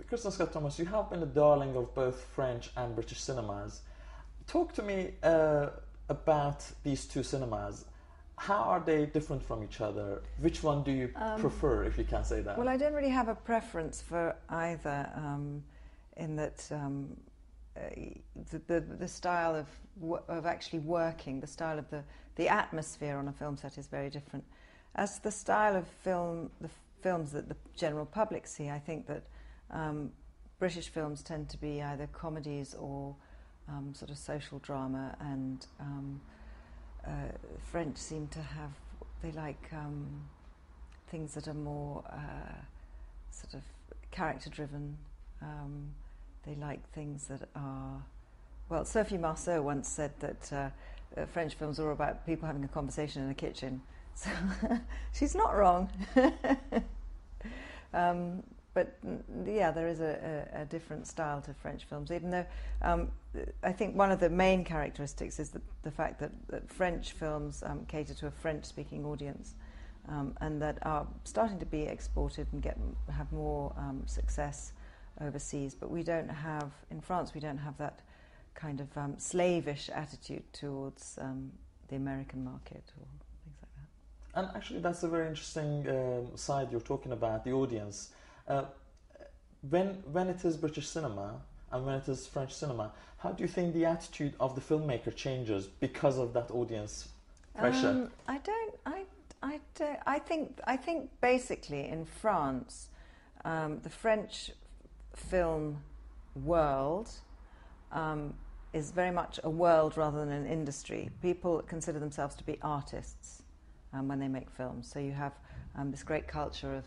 Kristen Scott Thomas, you have been a darling of both French and British cinemas. Talk to me about these two cinemas. How are they different from each other? Which one do you prefer, if you can say that? Well, I don't really have a preference for either, in that the style of actually working, the style of the atmosphere on a film set is very different. As the style of film, the films that the general public see, I think that British films tend to be either comedies or sort of social drama, and French seem to have, they like things that are more sort of character-driven. They like things that are, well, Sophie Marceau once said that French films are all about people having a conversation in a kitchen. So she's not wrong. But yeah, there is a different style to French films, even though I think one of the main characteristics is the fact that French films cater to a French-speaking audience, and that are starting to be exported and have more success overseas. But we don't have, in France, we don't have that kind of slavish attitude towards the American market or things like that. And actually, that's a very interesting side you're talking about, the audience. When it is British cinema and when it is French cinema, how do you think the attitude of the filmmaker changes because of that audience pressure? I think basically in France, the French film world is very much a world rather than an industry. People consider themselves to be artists when they make films. So you have this great culture of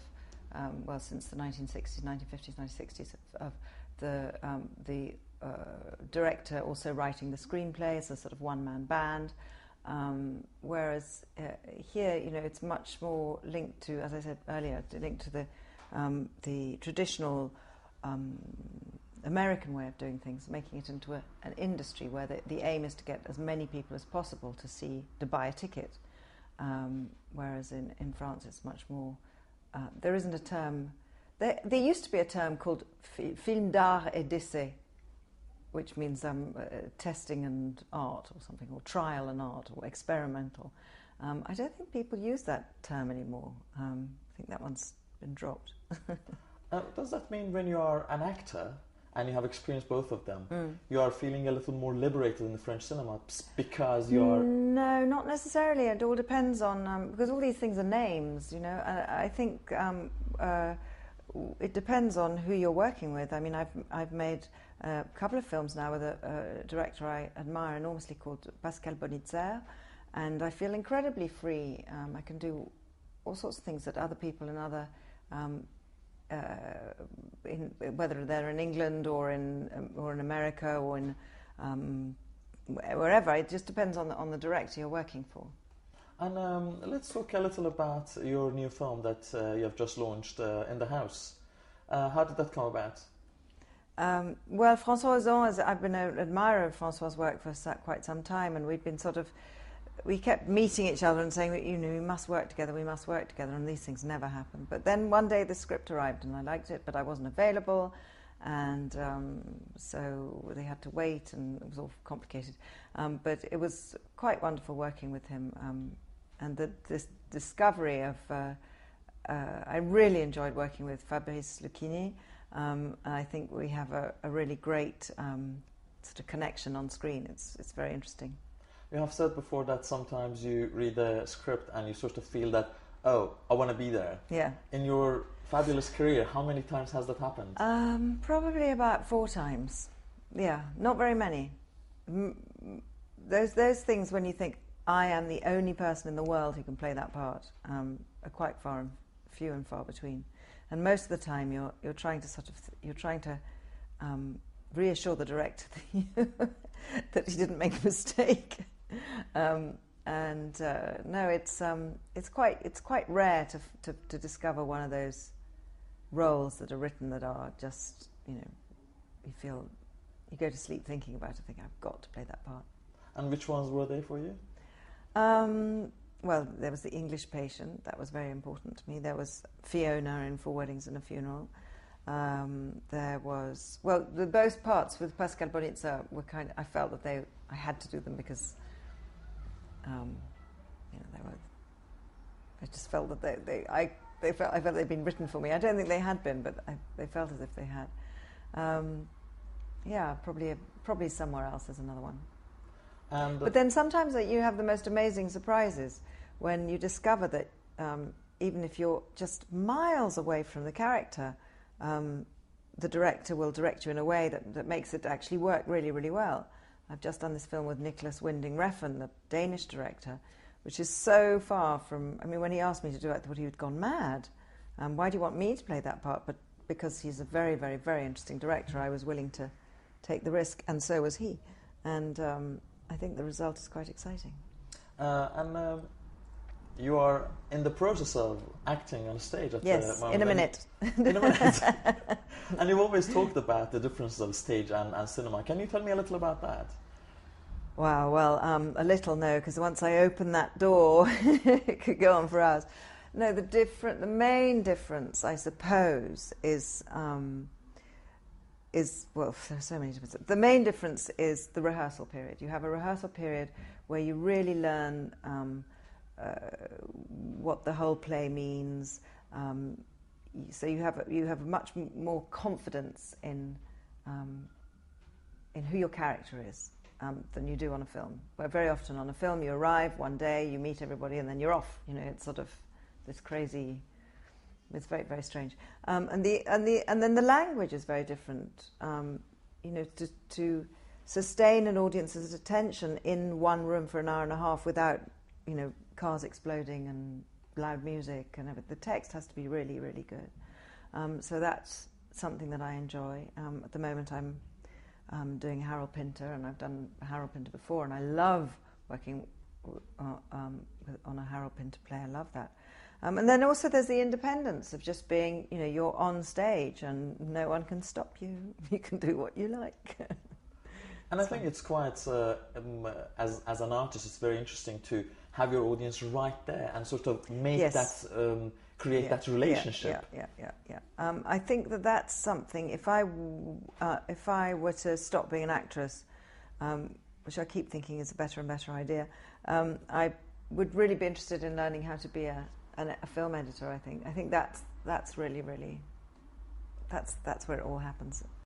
well, since the 1960s, 1950s, 1960s, of the director also writing the screenplay as a sort of one-man band, whereas here, you know, it's much more linked to, as I said earlier, linked to the traditional American way of doing things, making it into an industry where the aim is to get as many people as possible to buy a ticket, whereas in France it's much more. There isn't a term. There used to be a term called film d'art et d'essai, which means testing and art or something, or trial and art, or experimental. I don't think people use that term anymore. I think that one's been dropped. Does that mean when you are an actor and you have experienced both of them, you are feeling a little more liberated in the French cinema because you are... No, not necessarily. It all depends on... because all these things are names, you know. I think it depends on who you're working with. I mean, I've made a couple of films now with a director I admire enormously called Pascal Bonitzer, and I feel incredibly free. I can do all sorts of things that other people in other... whether they're in England or in America or in wherever, it just depends on the director you're working for. And let's talk a little about your new film that you have just launched, In the House. How did that come about? Well, François Ozon, I've been an admirer of François' work for quite some time, and we kept meeting each other and saying, you know, we must work together, and these things never happen. But then one day the script arrived and I liked it, but I wasn't available, and so they had to wait, and it was all complicated. But it was quite wonderful working with him, and this discovery of... I really enjoyed working with Fabrice Lucchini. I think we have a really great sort of connection on screen. It's very interesting. You have said before that sometimes you read the script and you sort of feel that, oh, I want to be there. Yeah. In your fabulous career, how many times has that happened? Probably about 4 times. Yeah, not very many. Those things when you think, I am the only person in the world who can play that part, are quite few and far between. And most of the time you're trying to reassure the director that he didn't make a mistake. No, it's quite rare to discover one of those roles that are written that are just, you know, you go to sleep thinking about it, think I've got to play that part. And which ones were they for you? Well, there was The English Patient. That was very important to me. There was Fiona in 4 Weddings and a Funeral. There was, well, both parts with Pascal Bonitza were I felt that I had to do them because, I just felt that I felt they'd been written for me. I don't think they had been, but they felt as if they had. Probably somewhere else is another one. But then sometimes you have the most amazing surprises when you discover that even if you're just miles away from the character, the director will direct you in a way that makes it actually work really, really well. I've just done this film with Nicholas Winding Refn, the Danish director, which is so far from... I mean, when he asked me to do it, I thought he had gone mad. Why do you want me to play that part? But because he's a very, very, very interesting director, I was willing to take the risk, and so was he. And I think the result is quite exciting. You are in the process of acting on stage at the moment. In a minute. In a minute. And you've always talked about the differences of stage and cinema. Can you tell me a little about that? Wow, well, a little, no, because once I open that door, it could go on for hours. No, the main difference, I suppose, is well, there are so many differences. The main difference is the rehearsal period. You have a rehearsal period where you really learn what the whole play means. So you have much more confidence in who your character is than you do on a film. Where very often on a film you arrive one day, you meet everybody, and then you're off. You know, it's sort of this crazy. It's very, very strange. And then the language is very different. You know, to sustain an audience's attention in one room for an hour and a half without, you know, cars exploding and loud music and everything. The text has to be really, really good. So that's something that I enjoy. At the moment I'm doing Harold Pinter, and I've done Harold Pinter before, and I love working on a Harold Pinter play. I love that. And then also there's the independence of just being, you know, you're on stage and no one can stop you. You can do what you like. And I think it's quite, as an artist, it's very interesting to have your audience right there and sort of make that, create that relationship. Yeah. I think that's something, if I were to stop being an actress, which I keep thinking is a better and better idea, I would really be interested in learning how to be a film editor. I think that's really, really, that's where it all happens.